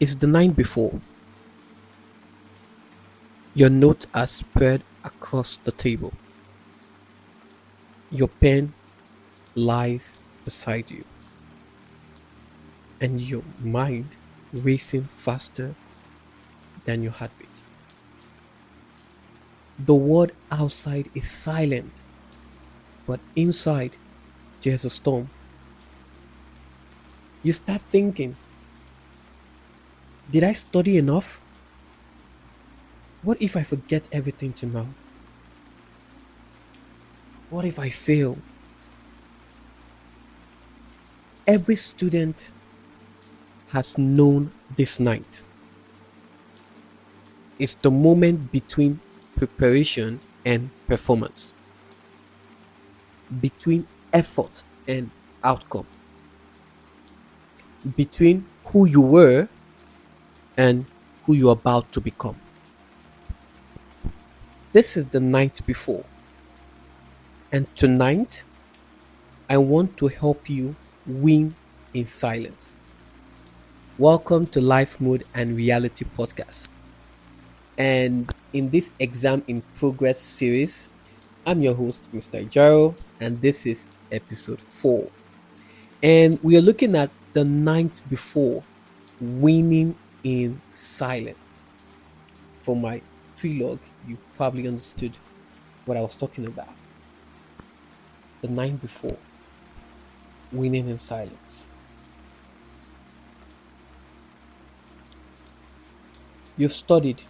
It's the night before. Your notes are spread across the table. Your pen lies beside you, and your mind racing faster than your heartbeat. The world outside is silent, but inside there's a storm. You start thinking, did I study enough? What if I forget everything tomorrow? What if I fail? Every student has known this night. It's the moment between preparation and performance, between effort and outcome, between who you were and who you're about to become. This is the night before, and tonight I want to help you win in silence. Welcome to Life Mode and Reality Podcast. And in this exam in progress series, I'm your host, Mr. Ajiro, and this is episode 4. And we are looking at the night before, winning in silence. For my prelogue, you probably understood what I was talking about. The night before, winning in silence. You've studied,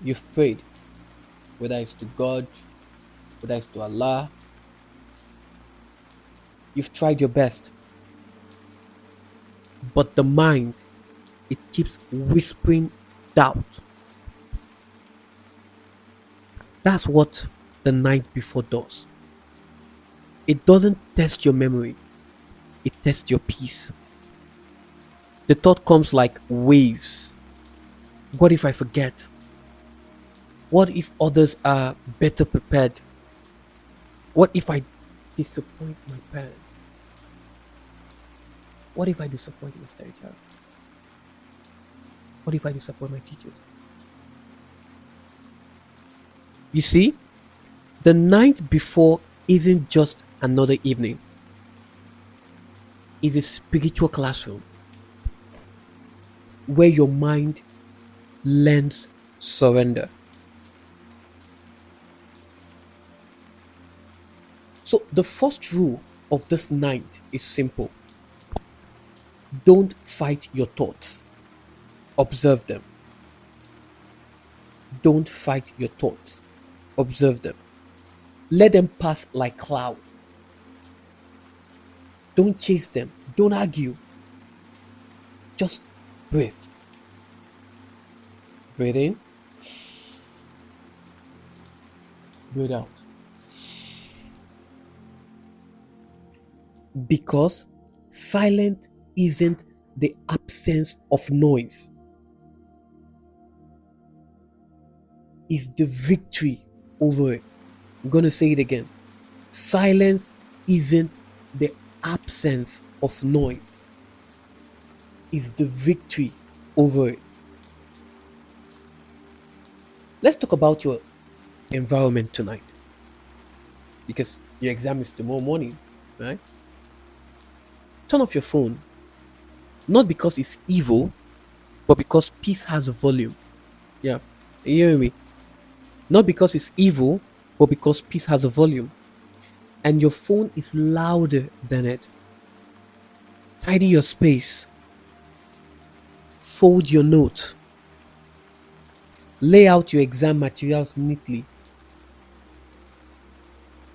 you've prayed, whether it's to God, whether it's to Allah. You've tried your best, but the mind, it keeps whispering doubt. That's what the night before does. It doesn't test your memory, it tests your peace. The thought comes like waves. What if I forget? What if others are better prepared? What if I disappoint my parents? What if I disappoint Mr. HR? What if I disappoint my teachers? You see, the night before isn't just another evening. It's a spiritual classroom where your mind learns surrender. So the first rule of this night is simple. Don't fight your thoughts. Observe them. Don't fight your thoughts. Observe them. Let them pass like cloud. Don't chase them. Don't argue. Just breathe. Breathe in. Breathe out. Because silence isn't the absence of noise, it's the victory over it. I'm going to say it again. Silence isn't the absence of noise, it's the victory over it. Let's talk about your environment tonight, because your exam is tomorrow morning, right? Turn off your phone, not because it's evil, but because peace has a volume. Yeah, you hear me? Not because it's evil, but because peace has a volume. And your phone is louder than it. Tidy your space. Fold your notes. Lay out your exam materials neatly.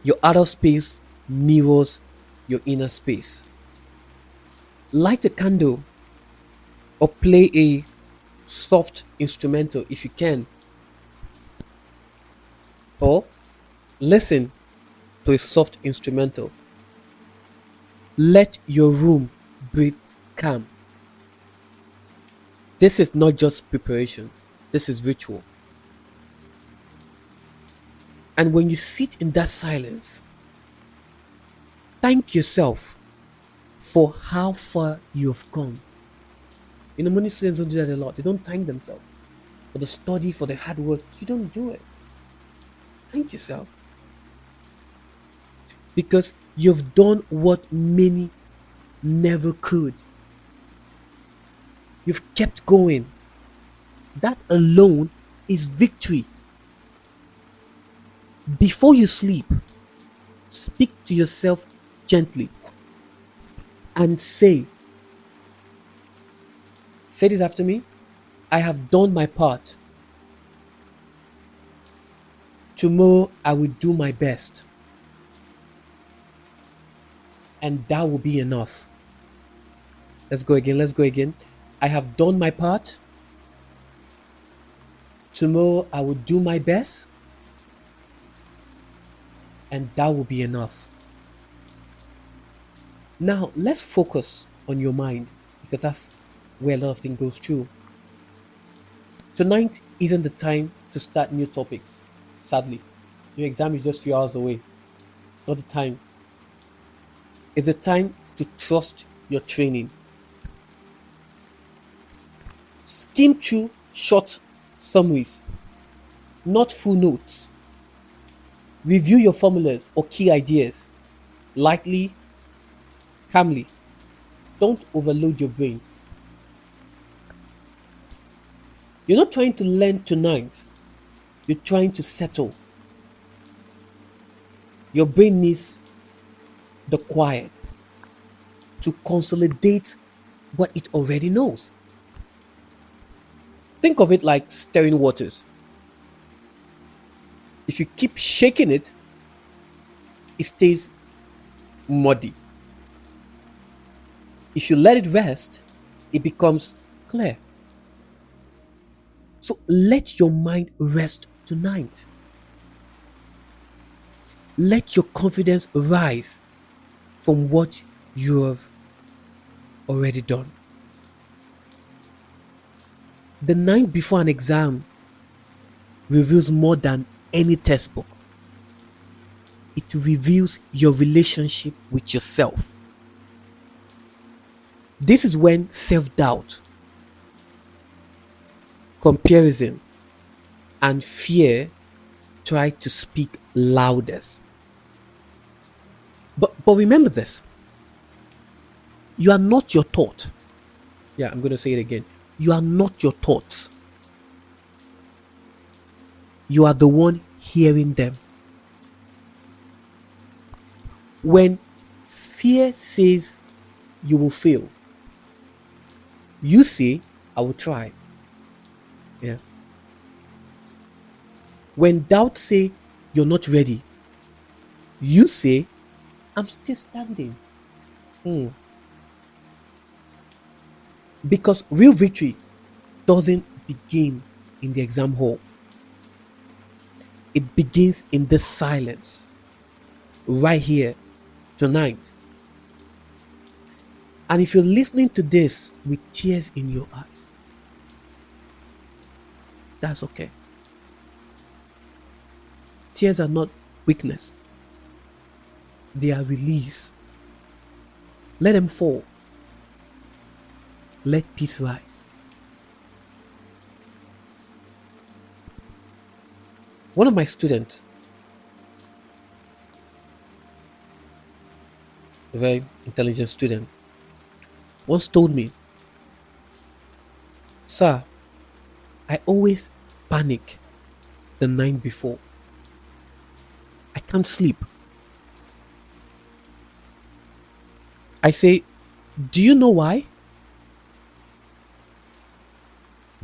Your outer space mirrors your inner space. Light a candle or play a soft instrumental if you can. Or listen to a soft instrumental. Let your room breathe calm. This is not just preparation, this is ritual. And when you sit in that silence, thank yourself for how far you've gone. Many students don't do that a lot. They don't thank themselves for the study, for the hard work. You don't do it. Thank yourself because you've done what many never could. You've kept going. That alone is victory. Before you sleep, speak to yourself gently and say this after me. I have done my part. Tomorrow I will do my best. And that will be enough. Let's go again. I have done my part. Tomorrow I will do my best. And that will be enough. Now let's focus on your mind because that's where a lot of things goes through. Tonight isn't the time to start new topics. Sadly, your exam is just a few hours away. It's not the time. It's the time to trust your training. Skim through short summaries, not full notes. Review your formulas or key ideas lightly, calmly. Don't overload your brain. You're not trying to learn tonight. You're trying to settle. Your brain needs the quiet to consolidate what it already knows. Think of it like stirring waters. If you keep shaking it, it stays muddy. If you let it rest, it becomes clear. So let your mind rest tonight. Let your confidence rise from what you have already done. The night before an exam reveals more than any textbook. It reveals your relationship with yourself. This is when self-doubt, comparison, and fear try to speak loudest. But remember this. You are not your thought. Yeah, I'm going to say it again. You are not your thoughts. You are the one hearing them. When fear says you will fail, you say, I will try. Yeah. When doubt say you're not ready, you say, I'm still standing. Because real victory doesn't begin in the exam hall. It begins in the silence, right here, tonight. And if you're listening to this with tears in your eyes, that's okay. Tears are not weakness. They are release. Let them fall. Let peace rise. One of my students, a very intelligent student, once told me, Sir, I always panic the night before. I can't sleep. I say, do you know why?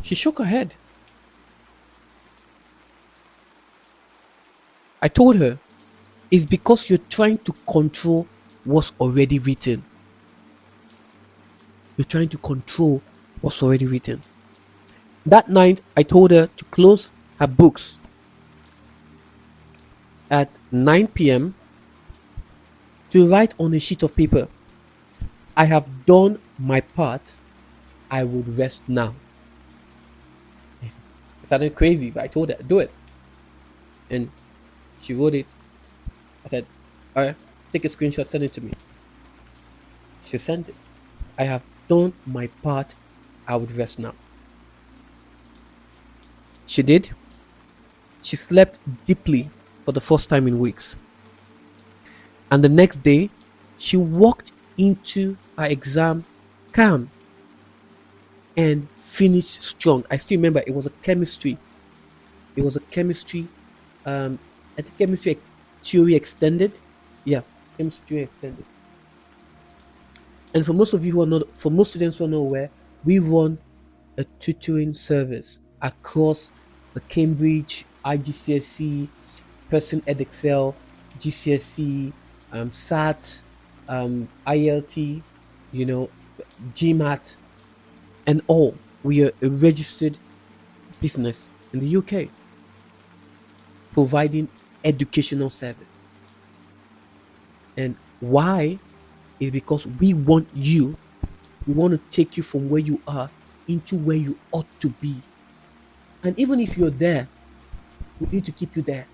She shook her head. I told her, it's because you're trying to control what's already written. You're trying to control what's already written. That night, I told her to close her books at 9 p.m. to write on a sheet of paper, I have done my part. I would rest now. It sounded crazy, but I told her, do it. And she wrote it. I said, all right, take a screenshot, send it to me. She sent it. I have done my part I would rest now. She did. She slept deeply for the first time in weeks. And the next day, she walked into her exam calm and finished strong. I still remember it was a chemistry. It was a chemistry, I think chemistry theory extended. Yeah, chemistry theory extended. And for most of you who are not, for most students who are not aware, we run a tutoring service across the Cambridge, IGCSE, Person EdXL, GCSE, SAT, ILT, you know, GMAT, and all. We are a registered business in the UK providing educational service. And why? Is because we want to take you from where you are into where you ought to be. And even if you're there, we need to keep you there.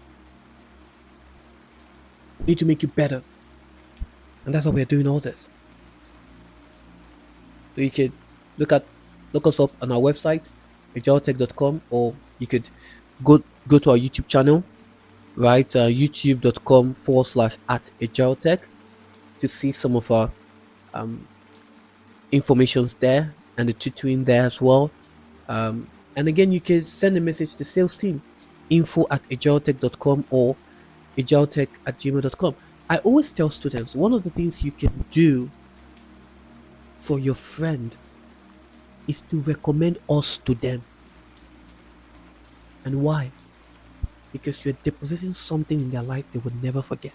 We need to make you better. And that's why we're doing all this. So you can look us up on our website, ajiretech.com, or you could go to our YouTube channel, right? youtube.com/@ajiretech to see some of our informations there and the tutoring there as well. And again, you can send a message to the sales team, info@ajiretech.com or ajiretech@gmail.com. I always tell students, one of the things you can do for your friend is to recommend us to them. And why? Because you're depositing something in their life they would never forget.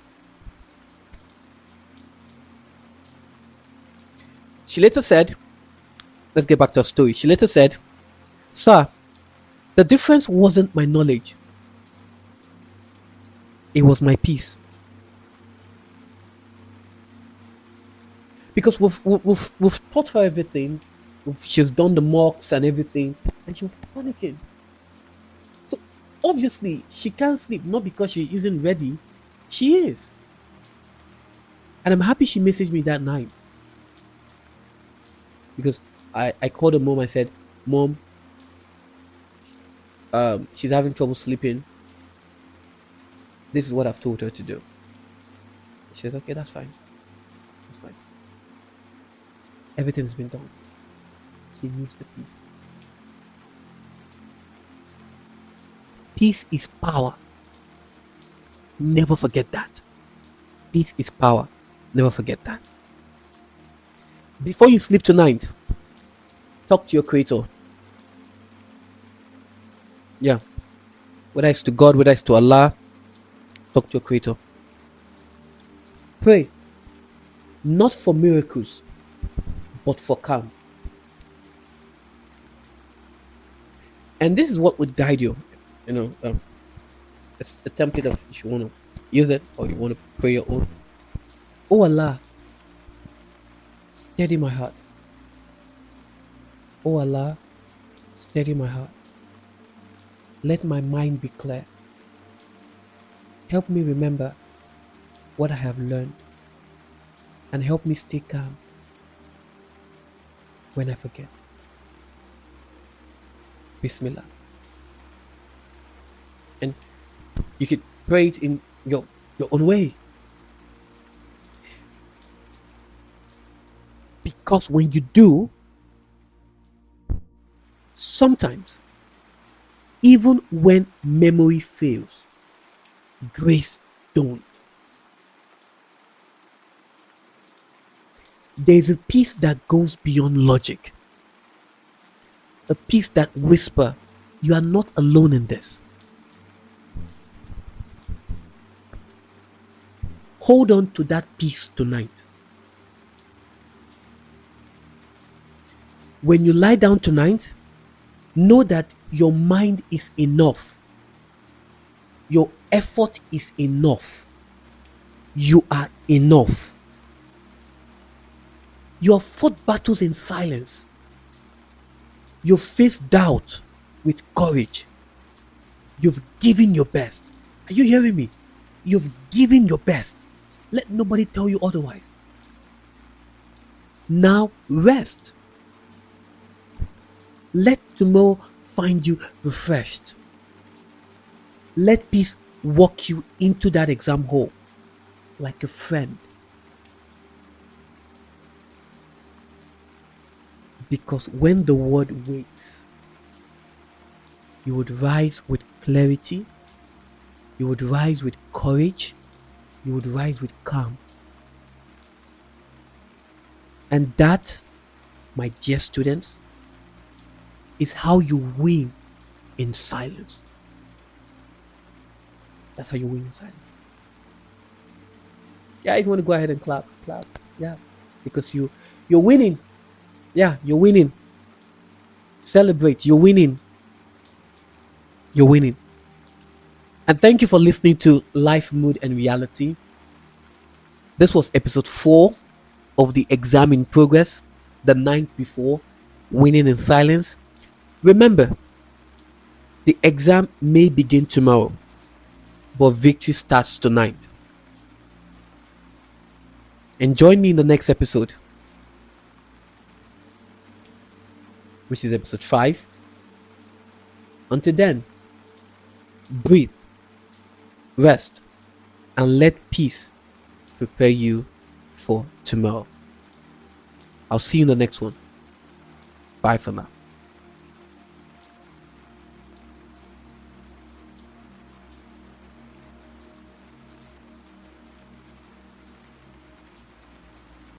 She later said, let's get back to her story. She later said, "Sir, the difference wasn't my knowledge. It was my peace." Because we've taught her everything. She's done the mocks and everything, and she was panicking. So obviously she can't sleep, not because she isn't ready. She is. And I'm happy she messaged me that night. Because I called her mom. I said, "Mom, she's having trouble sleeping. This is what I've told her to do." She said, "Okay, that's fine. That's fine. Everything's been done. She needs the peace." Peace is power. Never forget that. Peace is power. Never forget that. Before you sleep tonight, talk to your creator. Yeah. Whether it's to God, whether it's to Allah, talk to your creator. Pray. Not for miracles, but for calm. And this is what would guide you. It's a template of, if you want to use it or you want to pray your own. Oh Allah, steady my heart. Oh Allah, steady my heart. Let my mind be clear. Help me remember what I have learned and help me stay calm when I forget. Bismillah. And you could pray it in your own way. Because when you do, sometimes, even when memory fails, grace don't. There's a peace that goes beyond logic. A peace that whispers, you are not alone in this. Hold on to that peace tonight. When you lie down tonight, know that your mind is enough. Your effort is enough. You are enough. You have fought battles in silence. You've faced doubt with courage. You've given your best. Are you hearing me? You've given your best. Let nobody tell you otherwise. Now rest. Let tomorrow find you refreshed. Let peace walk you into that exam hall like a friend. Because when the world waits, you would rise with clarity, you would rise with courage, you would rise with calm. And that, my dear students, is how you win in silence. That's how you win in silence. Yeah, if you want to go ahead and clap. Yeah, because you're winning. Yeah, you're winning. Celebrate. You're winning. You're winning. And thank you for listening to Life, Mood, and Reality. This was episode 4 of the exam in progress, the night before, winning in silence. Remember, the exam may begin tomorrow, but victory starts tonight. And join me in the next episode, which is episode 5. Until then, breathe, rest, and let peace prepare you for tomorrow. I'll see you in the next one. Bye for now.